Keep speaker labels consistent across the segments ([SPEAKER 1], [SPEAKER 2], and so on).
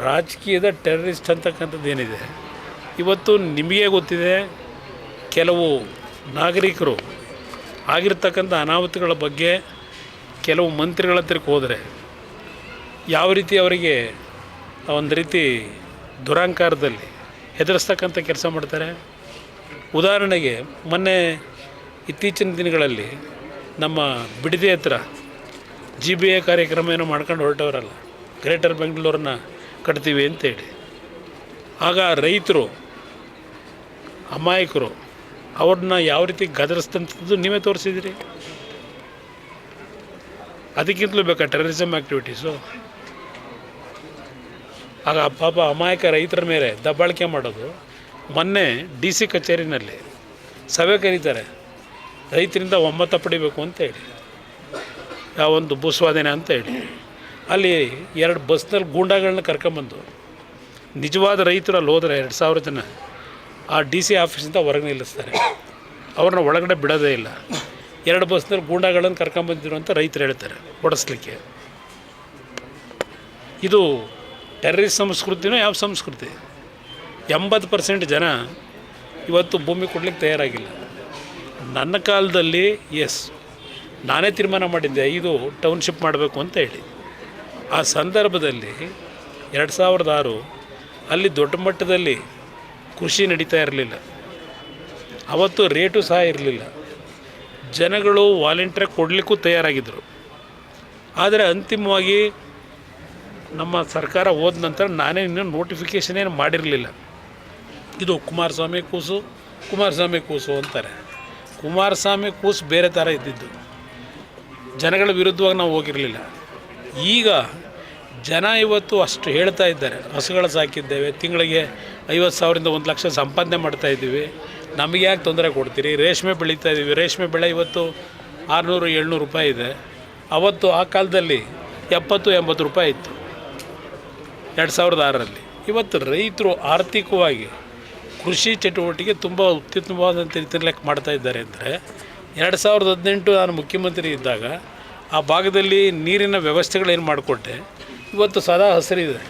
[SPEAKER 1] ರಾಜಕೀಯದ ಟೆರರಿಸ್ಟ್ ಅಂತಕ್ಕಂಥದ್ದು ಏನಿದೆ, ಇವತ್ತು ನಿಮಗೆ ಗೊತ್ತಿದೆ, ಕೆಲವು ನಾಗರಿಕರು ಆಗಿರ್ತಕ್ಕಂಥ ಅನಾಹುತಗಳ ಬಗ್ಗೆ ಕೆಲವು ಮಂತ್ರಿಗಳ ಹತ್ರಕ್ಕೆ ಹೋದರೆ ಯಾವ ರೀತಿ ಅವರಿಗೆ ಒಂದು ರೀತಿ ದುರಹಂಕಾರದಲ್ಲಿ ಹೆದರಿಸ್ತಕ್ಕಂಥ ಕೆಲಸ ಮಾಡ್ತಾರೆ. ಉದಾಹರಣೆಗೆ ಮೊನ್ನೆ ಇತ್ತೀಚಿನ ದಿನಗಳಲ್ಲಿ ನಮ್ಮ ಬಿಡದಿ ಹತ್ರ GBA ಕಾರ್ಯಕ್ರಮ ಏನೋ ಮಾಡ್ಕೊಂಡು ಹೊರಟವರಲ್ಲ, ಗ್ರೇಟರ್ ಬೆಂಗಳೂರನ್ನ ಕಟ್ತೀವಿ ಅಂತೇಳಿ. ಆಗ ರೈತರು ಅಮಾಯಕರು ಅವ್ರನ್ನ ಯಾವ ರೀತಿ ಗದರಿಸ್ತಂಥದ್ದು ನೀವೇ ತೋರಿಸಿದಿರಿ. ಅದಕ್ಕಿಂತಲೂ ಬೇಕಾ ಟೆರರಿಸಮ್ ಆ್ಯಕ್ಟಿವಿಟೀಸು? ಆಗ ಪಾಪ ಅಮಾಯಕ ರೈತರ ಮೇಲೆ ದಬ್ಬಾಳಿಕೆ ಮಾಡೋದು. ಮೊನ್ನೆ DC ಕಚೇರಿನಲ್ಲಿ ಸಭೆ ಕರೀತಾರೆ, ರೈತರಿಂದ ಒಮ್ಮತ ಪಡಿಬೇಕು ಅಂತೇಳಿ, ಯಾವೊಂದು ಭೂಸ್ವಾಧೀನ ಅಂತೇಳಿ. ಅಲ್ಲಿ 2 ಬಸ್ನಲ್ಲಿ ಗೂಂಡಾಗಳನ್ನ ಕರ್ಕೊಂಬಂದು ನಿಜವಾದ ರೈತರು ಅಲ್ಲಿ ಹೋದರೆ 2000 ಜನ ಆ DC ಆಫೀಸಿಂದ ಹೊರಗೆ ನಿಲ್ಲಿಸ್ತಾರೆ, ಅವ್ರನ್ನ ಒಳಗಡೆ ಬಿಡೋದೇ ಇಲ್ಲ. 2 ಬಸ್ನಲ್ಲಿ ಗೂಂಡಾಗಳನ್ನು ಕರ್ಕೊಂಬಂದಿರು ಅಂತ ರೈತರು ಹೇಳ್ತಾರೆ ಓಡಿಸ್ಲಿಕ್ಕೆ. ಇದು ಟೆರರಿಸ್ಟ್ ಸಂಸ್ಕೃತಿನೋ ಯಾವ ಸಂಸ್ಕೃತಿ? 80% ಜನ ಇವತ್ತು ಭೂಮಿ ಕೊಡ್ಲಿಕ್ಕೆ ತಯಾರಾಗಿಲ್ಲ. ನನ್ನ ಕಾಲದಲ್ಲಿ ನಾನೇ ತೀರ್ಮಾನ ಮಾಡಿದ್ದೆ 5 ಟೌನ್ಶಿಪ್ ಮಾಡಬೇಕು ಅಂತ ಹೇಳಿ. ಆ ಸಂದರ್ಭದಲ್ಲಿ 2006 ಅಲ್ಲಿ ದೊಡ್ಡ ಮಟ್ಟದಲ್ಲಿ ಕೃಷಿ ನಡೀತಾ ಇರಲಿಲ್ಲ, ಅವತ್ತು ರೇಟು ಸಹ ಇರಲಿಲ್ಲ, ಜನಗಳು ವಾಲಂಟಿಯರ್ ಕೊಡಲಿಕ್ಕೂ ತಯಾರಾಗಿದ್ದರು. ಆದರೆ ಅಂತಿಮವಾಗಿ ನಮ್ಮ ಸರ್ಕಾರ ಹೋದ ನಂತರ ನಾನೇ ಇನ್ನೂ ನೋಟಿಫಿಕೇಷನ್ ಏನು ಮಾಡಿರಲಿಲ್ಲ. ಇದು ಕುಮಾರಸ್ವಾಮಿ ಕೂಸು ಅಂತಾರೆ. ಕುಮಾರಸ್ವಾಮಿ ಕೂಸು ಬೇರೆ ಥರ ಇದ್ದಿದ್ದು, ಜನಗಳ ವಿರುದ್ಧವಾಗಿ ನಾವು ಹೋಗಿರಲಿಲ್ಲ. ಈಗ ಜನ ಇವತ್ತು ಅಷ್ಟು ಹೇಳ್ತಾ ಇದ್ದಾರೆ, ಹಸುಗಳು ಸಾಕಿದ್ದೇವೆ, ತಿಂಗಳಿಗೆ 50,000ರಿಂದ 1 ಲಕ್ಷ ಸಂಪಾದನೆ ಮಾಡ್ತಾಯಿದ್ದೀವಿ, ನಮಗೆ ಯಾಕೆ ತೊಂದರೆ ಕೊಡ್ತೀರಿ? ರೇಷ್ಮೆ ಬೆಳೀತಾ ಇದ್ದೀವಿ, ರೇಷ್ಮೆ ಬೆಳೆ ಇವತ್ತು 600-700 ರೂಪಾಯಿ ಇದೆ. ಅವತ್ತು ಆ ಕಾಲದಲ್ಲಿ 70-80 ರೂಪಾಯಿ ಇತ್ತು 2006ರಲ್ಲಿ. ಇವತ್ತು ರೈತರು ಆರ್ಥಿಕವಾಗಿ ಕೃಷಿ ಚಟುವಟಿಕೆ ತುಂಬ ಅತ್ಯುತ್ತಮವಾದಂಥ ರೀತಿಯಲ್ಲಿ ಮಾಡ್ತಾ ಇದ್ದಾರೆ. ಅಂದರೆ 2018 ನಾನು ಮುಖ್ಯಮಂತ್ರಿ ಇದ್ದಾಗ ಆ ಭಾಗದಲ್ಲಿ ನೀರಿನ ವ್ಯವಸ್ಥೆಗಳೇನು ಮಾಡಿಕೊಟ್ಟೆ, ಇವತ್ತು ಸದಾ ಹಸಿರಿದೆ,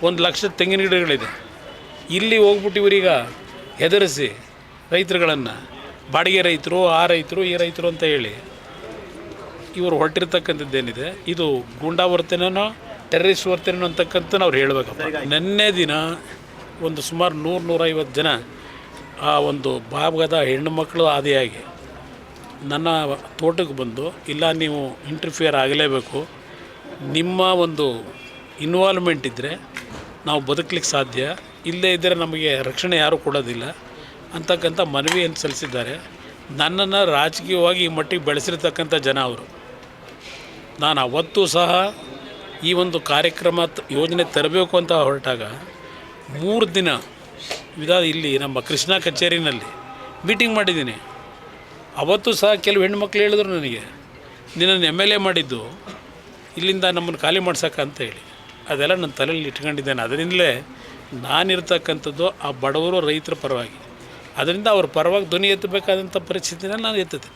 [SPEAKER 1] 1 ಲಕ್ಷ ತೆಂಗಿನ ಗಿಡಗಳಿದೆ. ಇಲ್ಲಿ ಹೋಗ್ಬಿಟ್ಟು ಇವರೀಗ ಹೆದರಿಸಿ ರೈತರುಗಳನ್ನು ಬಾಡಿಗೆ ರೈತರು, ಆ ರೈತರು, ಈ ರೈತರು ಅಂತ ಹೇಳಿ ಇವರು ಹೊರಟಿರ್ತಕ್ಕಂಥದ್ದೇನಿದೆ, ಇದು ಗೂಂಡಾ ವರ್ತನೆನೋ ಟೆರರಿಸ್ಟ್ ವರ್ತನೆನೋ ಅಂತಕ್ಕಂಥ ಅವ್ರು ಹೇಳಬೇಕಪ್ಪ. ನಿನ್ನೆ ದಿನ ಒಂದು ಸುಮಾರು 100-150 ಜನ ಆ ಒಂದು ಭಾಗದ ಹೆಣ್ಣು ಮಕ್ಕಳು ಆದಿಯಾಗಿ ನನ್ನ ತೋಟಕ್ಕೆ ಬಂದು, ಇಲ್ಲ ನೀವು ಇಂಟರ್ಫಿಯರ್ ಆಗಲೇಬೇಕು, ನಿಮ್ಮ ಒಂದು ಇನ್ವಾಲ್ವ್ಮೆಂಟ್ ಇದ್ದರೆ ನಾವು ಬದುಕಲಿಕ್ಕೆ ಸಾಧ್ಯ, ಇಲ್ಲದೇ ಇದ್ದರೆ ನಮಗೆ ರಕ್ಷಣೆ ಯಾರೂ ಕೊಡೋದಿಲ್ಲ ಅಂತಕ್ಕಂಥ ಮನವಿಯನ್ನು ಸಲ್ಲಿಸಿದ್ದಾರೆ. ನನ್ನನ್ನು ರಾಜಕೀಯವಾಗಿ ಈ ಮಟ್ಟಿಗೆ ಬೆಳೆಸಿರ್ತಕ್ಕಂಥ ಜನ ಅವರು. ನಾನು ಅವತ್ತೂ ಸಹ ಈ ಒಂದು ಕಾರ್ಯಕ್ರಮ ಯೋಜನೆ ತರಬೇಕು ಅಂತ ಹೊರಟಾಗ 3 ದಿನ ಇಲ್ಲಿ ನಮ್ಮ ಕೃಷ್ಣ ಕಚೇರಿನಲ್ಲಿ ಮೀಟಿಂಗ್ ಮಾಡಿದ್ದೀನಿ. ಅವತ್ತು ಸಹ ಕೆಲವು ಹೆಣ್ಮಕ್ಳು ಹೇಳಿದ್ರು ನನಗೆ, ನಿನ್ನನ್ನು MLA ಮಾಡಿದ್ದು ಇಲ್ಲಿಂದ ನಮ್ಮನ್ನು ಖಾಲಿ ಮಾಡ್ಸೋಕ್ಕ ಅಂತ ಹೇಳಿ. ಅದೆಲ್ಲ ನನ್ನ ತಲೆಯಲ್ಲಿ ಇಟ್ಕೊಂಡಿದ್ದೇನೆ. ಅದರಿಂದಲೇ ನಾನಿರ್ತಕ್ಕಂಥದ್ದು ಆ ಬಡವರು ರೈತರ ಪರವಾಗಿ. ಅದರಿಂದ ಅವ್ರ ಪರವಾಗಿ ಧ್ವನಿ ಎತ್ತಬೇಕಾದಂಥ ಪರಿಸ್ಥಿತಿನ ನಾನು ಎತ್ತದೆ.